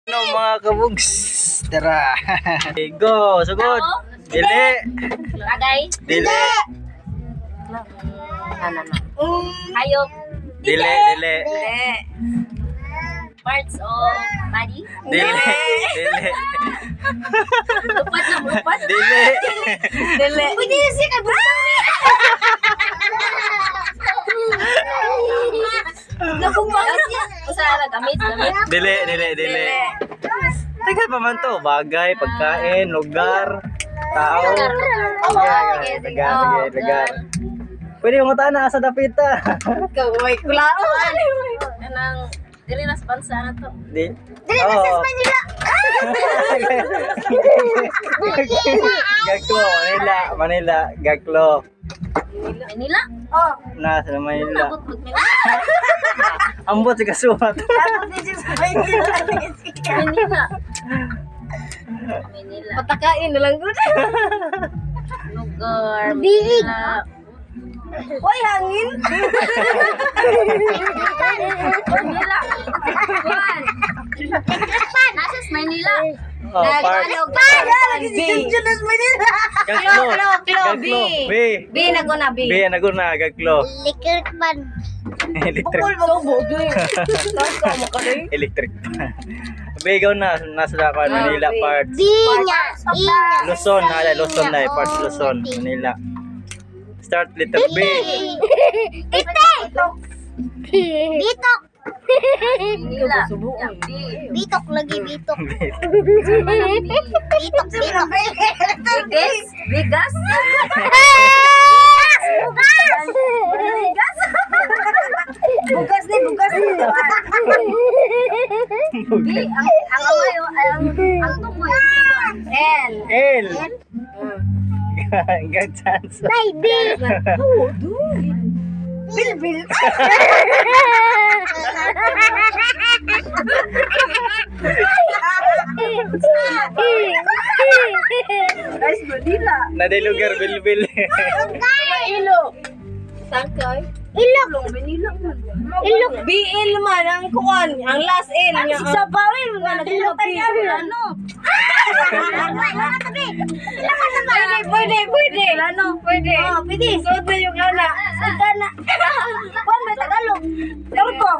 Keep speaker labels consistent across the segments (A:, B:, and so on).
A: Ano mga kabugs? Tara. Go, sugod. Dili.
B: Bagay.
A: Dili.
B: Ano na? Hayop.
A: Dili, dili.
B: Parts of body.
A: Dili. Dili.
B: Lupad na lupad.
A: Dili.
B: Dili. Pwede na siya kay Usara gamit.
A: Dili, dili, dili. Tagal pa man to. Bagay, pagkain, lugar, tao. Lugar. Pwede mo na sa dapita.
B: Kaway kulaan. Anang dili na sponsor na to.
A: Di. Oh. Gaglo, Manila, Manila, Gaglo.
B: Manila? Oh.
A: Nasa Manila.
B: Abot Manila.
A: Ambot si kasuhat.
B: Manila. Manila. Patakain na lang gud. Lugar. Manila. Hoy, hangin. Manila. Kuan. Nasa Manila.
A: Oh, part. Gaglo.
B: Klo, B.
A: B.
B: B na ko na B.
A: B, naguna, Gaglo.
B: Electric fan.
A: Electric. Electric. B, ikaw na. Nasa dapat Manila parts. Luzon, hala, Luzon na. Parts Luzon, Manila. Start letter B.
B: Bitok. Manila. Bitok lagi bitok. Bitok. Bigas. Bigas. Bugas ni bugas. Di ang awayo ang tumoy. L.
A: L. Good chance.
B: Bil. Guys, Manila.
A: Nadilugar, bilbil.
B: Ilo. Sangkay. Ilok. Manila man. Ilok. BL man ang kuan, ang last L niya. Sa bawin nga nagilok ano? Pwede. Ano? Pwede. Oh, pwede. Suot na yung ana. Sana. Kuan may Tagalog. Turko.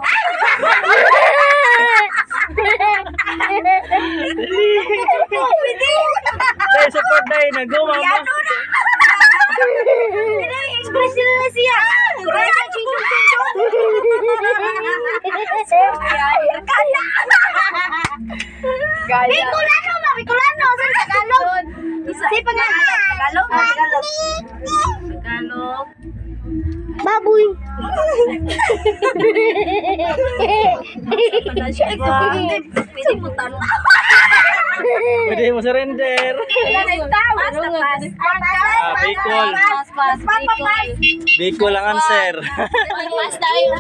A: Dahil support dahil naguma mo.
B: Expression na siya. Bicolano sa Tagalog. Si pangalan Tagalog. Baboy. Pwede mo tanong.
A: Pwede mo surrender. Bicol. Bicol ang answer.
B: Mas tayo.